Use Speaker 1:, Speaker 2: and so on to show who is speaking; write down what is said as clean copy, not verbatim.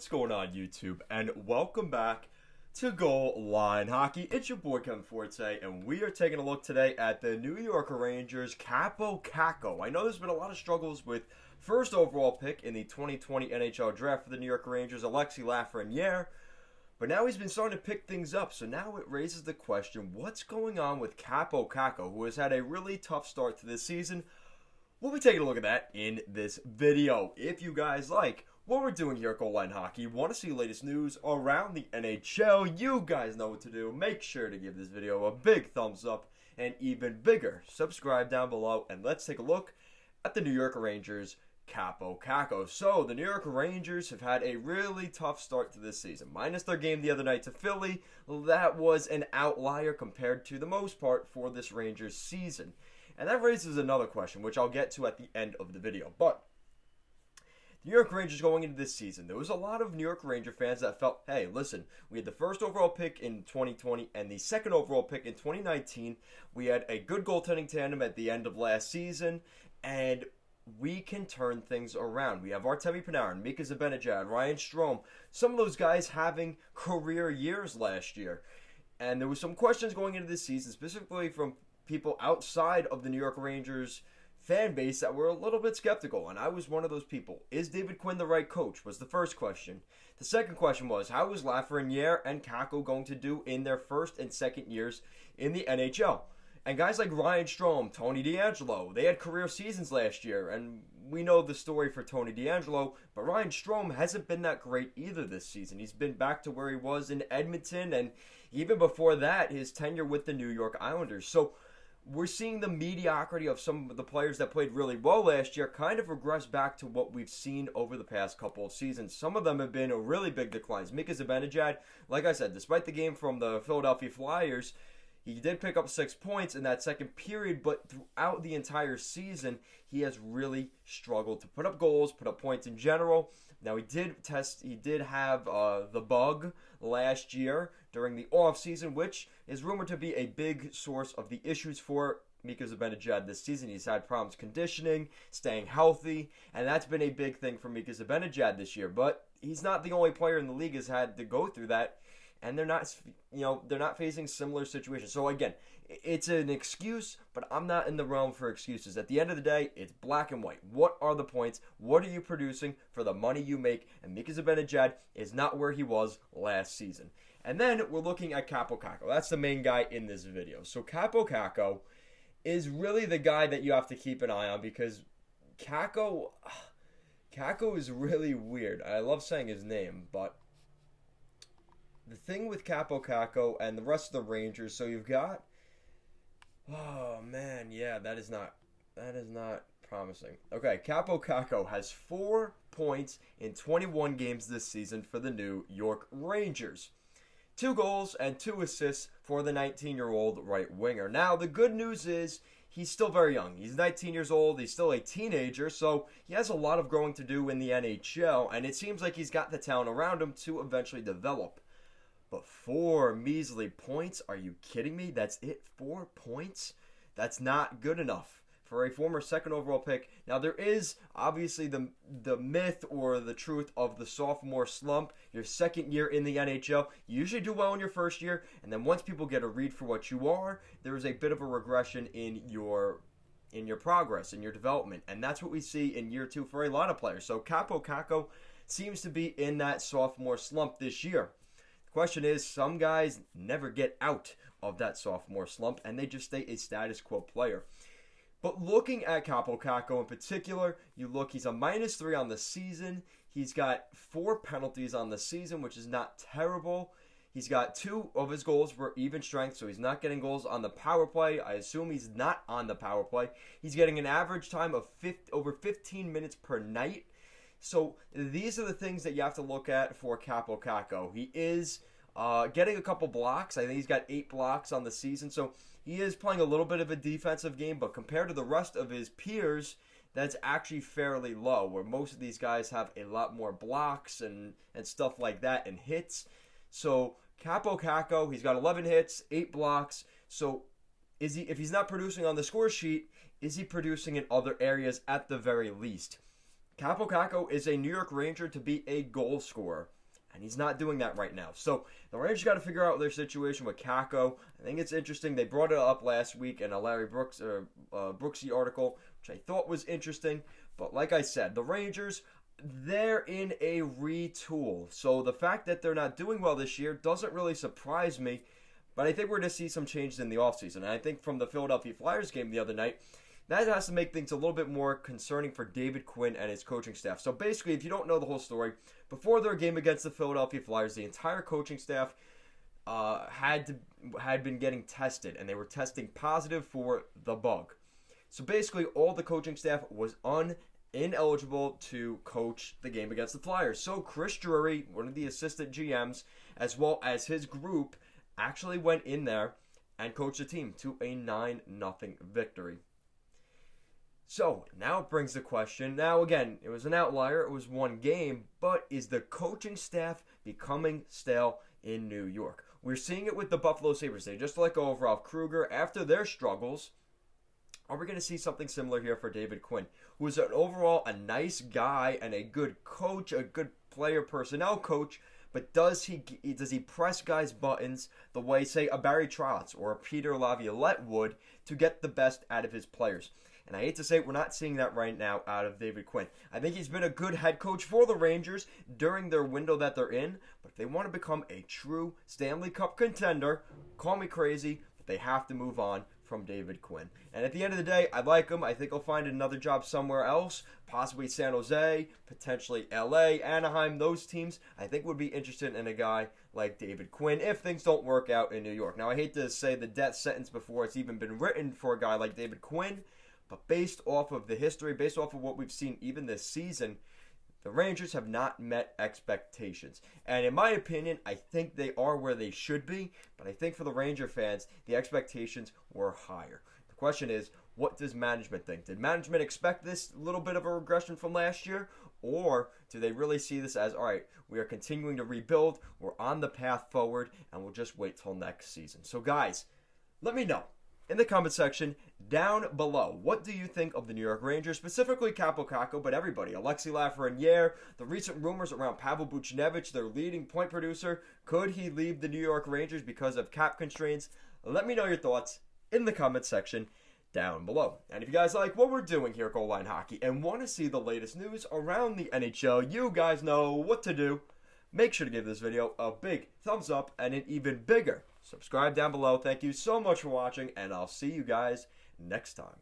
Speaker 1: What's going on, YouTube? And welcome back to Goal Line Hockey. It's your boy Kevin Forte, and we are taking a look today at the New York Rangers Kaapo Kakko. I know there's been a lot of struggles with first overall pick in the 2020 NHL draft for the New York Rangers, Alexis Lafreniere, but now he's been starting to pick things up. So now it raises the question, what's going on with Kaapo Kakko, who has had a really tough start to this season? We'll be taking a look at that in this video. If you guys like what we're doing here at Goal Line Hockey, want to see the latest news around the NHL, you guys know what to do. Make sure to give this video a big thumbs up and even bigger subscribe down below. And let's take a look at the New York Rangers Kaapo Kakko. So the New York Rangers have had a really tough start to this season. Minus their game the other night to Philly, that was an outlier compared to the most part for this Rangers season. And that raises another question, which I'll get to at the end of the video. But the New York Rangers going into this season, there was a lot of New York Ranger fans that felt, hey, listen, we had the first overall pick in 2020 and the second overall pick in 2019. We had a good goaltending tandem at the end of last season, and we can turn things around. We have Artemi Panarin, Mika Zibanejad, Ryan Strome, some of those guys having career years last year. And there was some questions going into this season, specifically from people outside of the New York Rangers fan base that were a little bit skeptical, and I was one of those people. Is David Quinn the right coach, was the first question. The second question was, how is Lafreniere and Kakko going to do in their first and second years in the NHL? And guys like Ryan Strome, Tony DeAngelo, they had career seasons last year, and we know the story for Tony DeAngelo, but Ryan Strome hasn't been that great either this season. He's been back to where he was in Edmonton, and even before that, his tenure with the New York Islanders. So we're seeing the mediocrity of some of the players that played really well last year kind of regress back to what we've seen over the past couple of seasons. Some of them have been really big declines. Mika Zibanejad, like I said, despite the game from the Philadelphia Flyers, he did pick up 6 points in that second period, but throughout the entire season, he has really struggled to put up goals, put up points in general. Now, he did have the bug last year during the offseason, which is rumored to be a big source of the issues for Mika Zibanejad this season. He's had problems conditioning, staying healthy, and that's been a big thing for Mika Zibanejad this year. But he's not the only player in the league has had to go through that, and they're not facing similar situations. So again, it's an excuse, but I'm not in the realm for excuses. At the end of the day, it's black and white. What are the points? What are you producing for the money you make? And Mika Zibanejad is not where he was last season. And then we're looking at Kaapo Kakko. That's the main guy in this video. So Kaapo Kakko is really the guy that you have to keep an eye on, because Kakko is really weird. I love saying his name, but the thing with Kaapo Kakko and the rest of the Rangers, so you've got, oh man, yeah, that is not promising. Okay, Kaapo Kakko has 4 points in 21 games this season for the New York Rangers. 2 goals and 2 assists for the 19-year-old right winger. Now, the good news is he's still very young. He's 19 years old. He's still a teenager, so he has a lot of growing to do in the NHL, and it seems like he's got the talent around him to eventually develop. But 4 measly points? Are you kidding me? That's it? 4 points? That's not good enough for a former second overall pick. Now, there is obviously the myth or the truth of the sophomore slump. Your second year in the NHL, you usually do well in your first year, and then once people get a read for what you are, there is a bit of a regression in your progress, in your development. And that's what we see in year 2 for a lot of players. So Kaapo Kakko seems to be in that sophomore slump this year. Question is, some guys never get out of that sophomore slump, and they just stay a status quo player. But looking at Kaapo Kakko in particular, he's a -3 on the season. He's got 4 penalties on the season, which is not terrible. He's got 2 of his goals were even strength, so he's not getting goals on the power play. I assume he's not on the power play. He's getting an average time of over 15 minutes per night. So these are the things that you have to look at for Kaapo Kakko. He is getting a couple blocks. I think he's got 8 blocks on the season. So he is playing a little bit of a defensive game, but compared to the rest of his peers, that's actually fairly low, where most of these guys have a lot more blocks and stuff like that and hits. So Kaapo Kakko, he's got 11 hits, 8 blocks. So if he's not producing on the score sheet, is he producing in other areas at the very least? Kaapo Kakko is a New York Ranger to be a goal scorer. And he's not doing that right now. So the Rangers got to figure out their situation with Kakko. I think it's interesting. They brought it up last week in a Larry Brooksy article, which I thought was interesting. But like I said, the Rangers, they're in a retool. So the fact that they're not doing well this year doesn't really surprise me. But I think we're going to see some changes in the offseason. And I think from the Philadelphia Flyers game the other night, that has to make things a little bit more concerning for David Quinn and his coaching staff. So basically, if you don't know the whole story, before their game against the Philadelphia Flyers, the entire coaching staff had been getting tested, and they were testing positive for the bug. So basically, all the coaching staff was ineligible to coach the game against the Flyers. So Chris Drury, one of the assistant GMs, as well as his group, actually went in there and coached the team to a 9-0 victory. So, now it brings the question. Now, again, it was an outlier. It was one game. But is the coaching staff becoming stale in New York? We're seeing it with the Buffalo Sabres. They just let go of Ralph Krueger after their struggles. Are we going to see something similar here for David Quinn, who is overall a nice guy and a good coach, a good player personnel coach, but does he press guys' buttons the way, say, a Barry Trotz or a Peter Laviolette would to get the best out of his players? And I hate to say it, we're not seeing that right now out of David Quinn. I think he's been a good head coach for the Rangers during their window that they're in. But if they want to become a true Stanley Cup contender, call me crazy, but they have to move on from David Quinn. And at the end of the day, I like him. I think he'll find another job somewhere else, possibly San Jose, potentially LA, Anaheim, those teams. I think would be interested in a guy like David Quinn if things don't work out in New York. Now, I hate to say the death sentence before it's even been written for a guy like David Quinn, but based off of the history, based off of what we've seen even this season, the Rangers have not met expectations. And in my opinion, I think they are where they should be. But I think for the Ranger fans, the expectations were higher. The question is, what does management think? Did management expect this little bit of a regression from last year? Or do they really see this as, all right, we are continuing to rebuild, we're on the path forward, and we'll just wait till next season? So guys, let me know in the comment section down below. What do you think of the New York Rangers, specifically Kaapo Kakko, but everybody? Alexi Lafreniere, the recent rumors around Pavel Buchnevich, their leading point producer. Could he leave the New York Rangers because of cap constraints? Let me know your thoughts in the comment section down below. And if you guys like what we're doing here at Goal Line Hockey and want to see the latest news around the NHL, you guys know what to do. Make sure to give this video a big thumbs up and an even bigger subscribe down below. Thank you so much for watching, and I'll see you guys next time.